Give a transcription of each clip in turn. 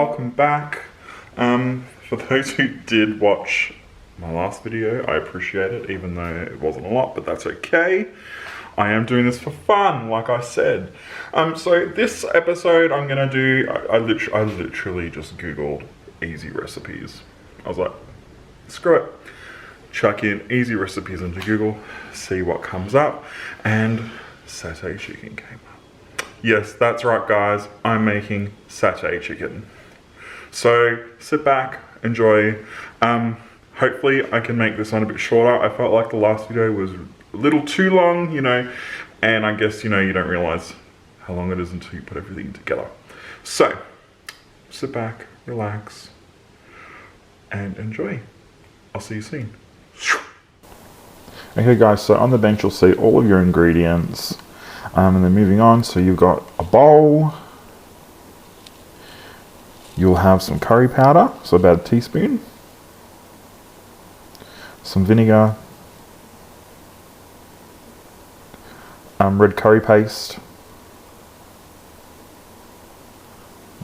welcome back. For those who did watch my last video, I appreciate it, even though it wasn't a lot, but that's okay. I am doing this for fun, like I said. So this episode I'm gonna do, I literally just Googled easy recipes. I was like, screw it. Chuck in easy recipes into Google, see what comes up, and satay chicken came up. Yes, that's right guys, I'm making satay chicken. So sit back, enjoy. Hopefully I can make this one a bit shorter. I felt like the last video was a little too long, you know, and I guess, you know, you don't realize how long it is until you put everything together. So sit back, relax, and enjoy. I'll see you soon. Okay guys, so on the bench you'll see all of your ingredients, and then moving on, so you've got a bowl. You'll have some curry powder, so about a teaspoon, some vinegar, red curry paste,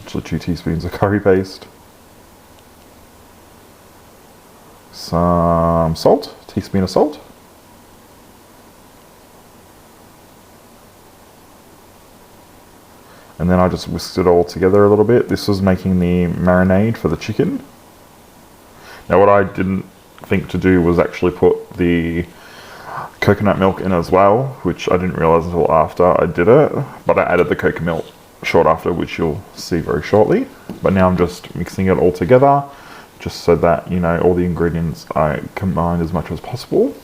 actually 2 teaspoons of curry paste, some salt, a teaspoon of salt, and then I just whisked it all together a little bit. This was making the marinade for the chicken. Now what I didn't think to do was actually put the coconut milk in as well, which I didn't realize until after I did it, but I added the coconut milk short after, which you'll see very shortly. But now I'm just mixing it all together, just so that, you know, all the ingredients I combine as much as possible.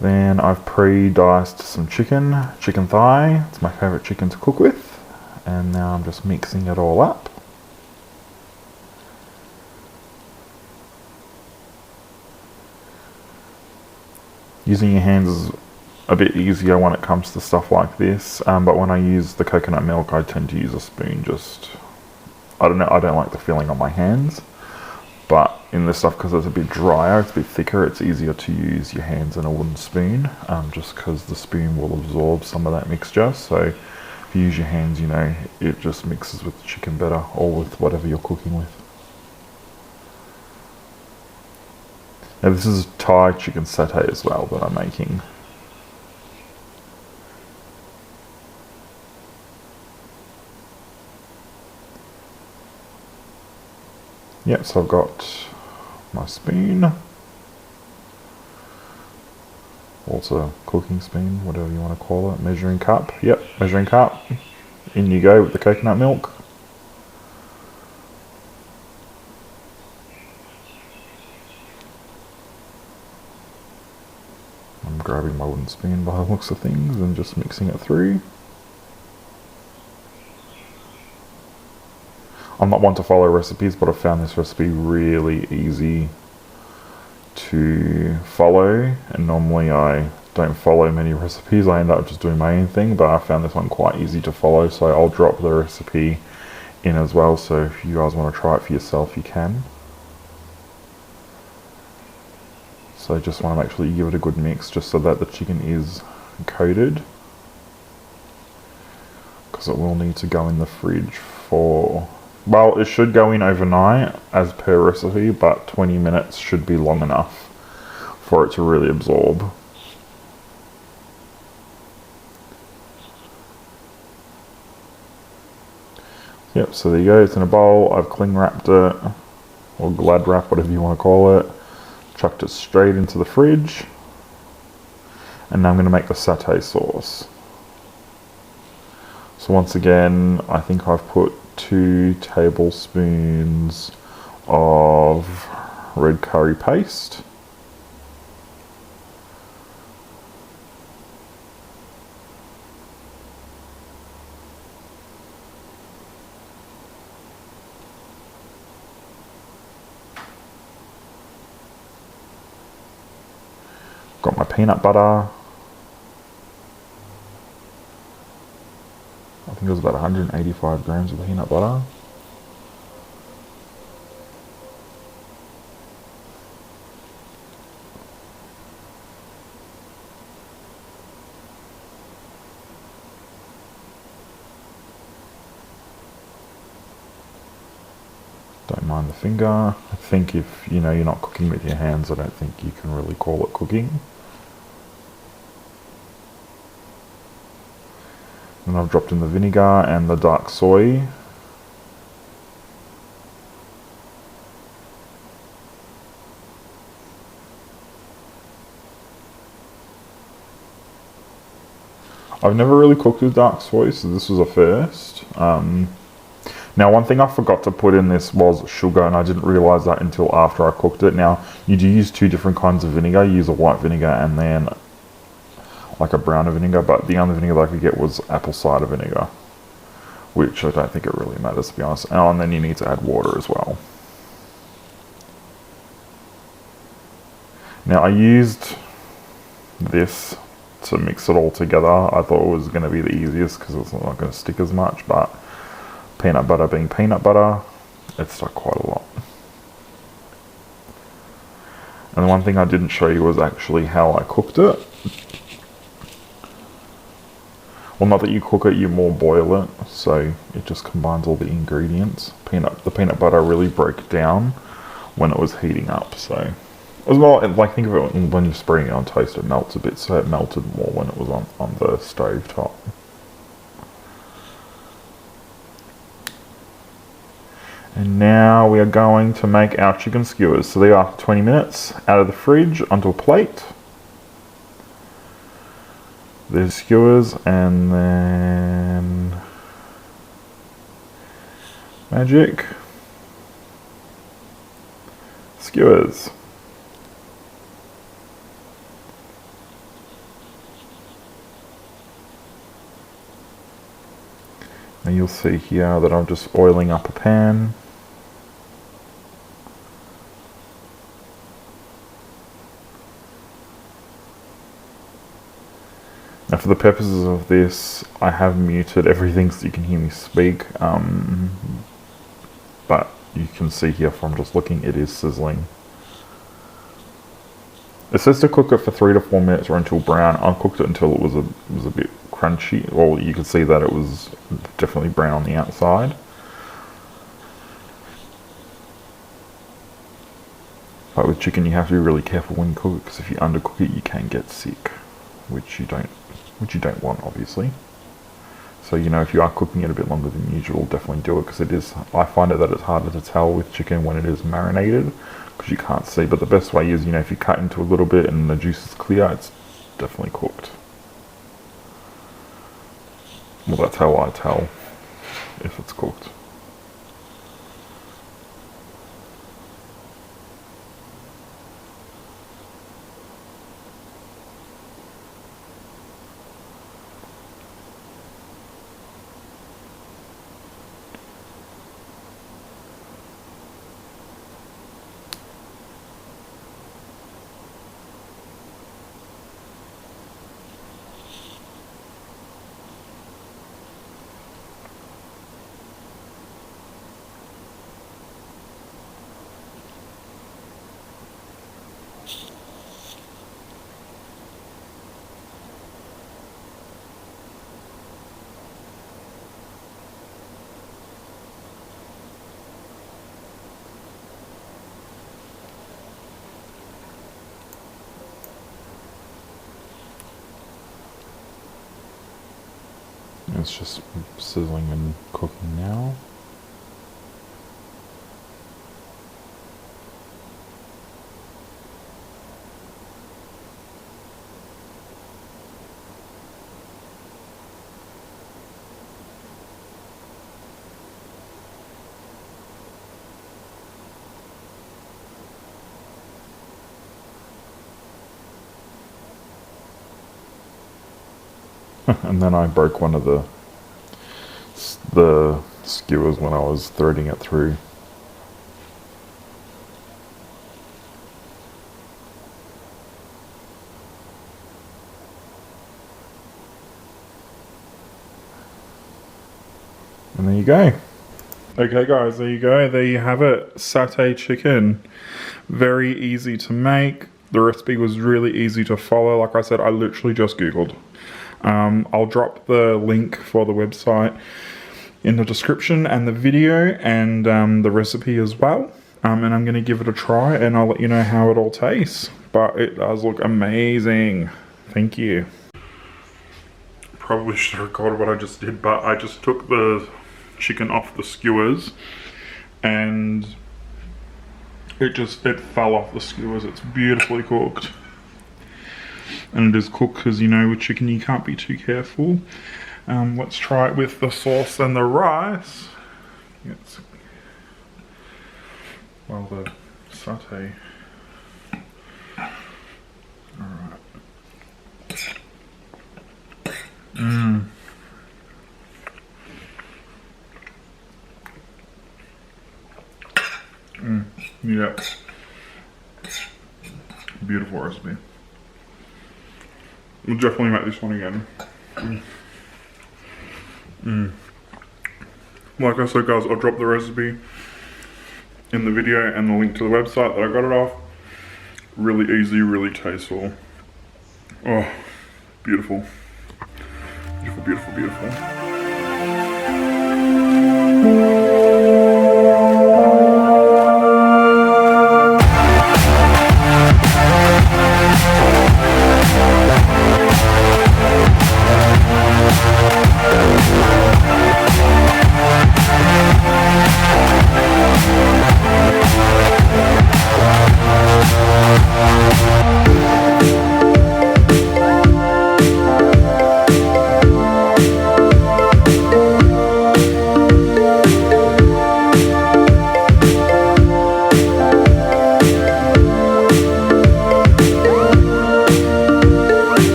Then I've pre-diced some chicken thigh. It's my favorite chicken to cook with. And now I'm just mixing it all up. Using your hands is a bit easier when it comes to stuff like this, but when I use the coconut milk I tend to use a spoon. Just, I don't know, I don't like the feeling on my hands. But in this stuff, because it's a bit drier, it's a bit thicker, it's easier to use your hands and a wooden spoon, just because the spoon will absorb some of that mixture. So if you use your hands, you know, it just mixes with the chicken better, or with whatever you're cooking with. Now this is Thai chicken satay as well that I'm making. Yep, so I've got my spoon, also cooking spoon, whatever you want to call it, measuring cup. Yep, measuring cup. In you go with the coconut milk. I'm grabbing my wooden spoon by the looks of things and just mixing it through. I'm not one to follow recipes, but I found this recipe really easy to follow, and normally I don't follow many recipes. I end up just doing my own thing, but I found this one quite easy to follow, so I'll drop the recipe in as well, so if you guys want to try it for yourself, you can. So I just want to make sure you give it a good mix, just so that the chicken is coated, because it will need to go in the fridge for, well, it should go in overnight as per recipe, but 20 minutes should be long enough for it to really absorb. Yep, so there you go, it's in a bowl. I've cling wrapped it, or glad wrap, whatever you want to call it. Chucked it straight into the fridge. And now I'm going to make the satay sauce. So once again, I think I've put 2 tablespoons of red curry paste. Got my peanut butter. I think it was about 185 grams of peanut butter. Don't mind the finger. I think if you know you're not cooking with your hands, I don't think you can really call it cooking. And I've dropped in the vinegar and the dark soy. I've never really cooked with dark soy, so this was a first. Now, one thing I forgot to put in this was sugar, and I didn't realise that until after I cooked it. Now, you do use two different kinds of vinegar. You use a white vinegar and then like a brown vinegar, but the only vinegar that I could get was apple cider vinegar, which I don't think it really matters, to be honest. Oh, and then you need to add water as well. Now, I used this to mix it all together. I thought it was going to be the easiest because it's not going to stick as much, but peanut butter being peanut butter, it stuck quite a lot. And the one thing I didn't show you was actually how I cooked it. Well, not that you cook it, you more boil it, so it just combines all the ingredients. The peanut butter really broke down when it was heating up, so it was more like, think of it when you're spreading it on toast, it melts a bit, so it melted more when it was on the stove top. And now we are going to make our chicken skewers. So they are 20 minutes out of the fridge onto a plate. There's skewers, and then magic skewers. Now you'll see here that I'm just oiling up a pan. Now for the purposes of this, I have muted everything so you can hear me speak, but you can see here from just looking, it is sizzling. It says to cook it for 3 to 4 minutes or until brown. I cooked it until it was a bit crunchy. Well, you could see that it was definitely brown on the outside. But with chicken, you have to be really careful when you cook it, because if you undercook it, you can get sick, which you don't want, obviously. So, you know, if you are cooking it a bit longer than usual, definitely do it, because I find it that it's harder to tell with chicken when it is marinated, because you can't see. But the best way is, you know, if you cut into a little bit and the juice is clear, it's definitely cooked. Well, that's how I tell if it's cooked. It's just sizzling and cooking now. And then I broke one of the skewers when I was threading it through. And there you go. Okay guys, there you go. There you have it. Satay chicken. Very easy to make. The recipe was really easy to follow. Like I said, I literally just Googled. I'll drop the link for the website in the description and the video and the recipe as well. And I'm going to give it a try and I'll let you know how it all tastes. But it does look amazing. Thank you. Probably should have recorded what I just did, but I just took the chicken off the skewers and it fell off the skewers. It's beautifully cooked. And it is cooked because, you know, with chicken you can't be too careful. Let's try it with the sauce and the rice. It's, well, the satay. Alright. Yeah. Beautiful recipe. We'll definitely make this one again. Like I said, guys, I'll drop the recipe in the video and the link to the website that I got it off. Really easy, really tasteful. Oh, beautiful. Beautiful, beautiful, beautiful.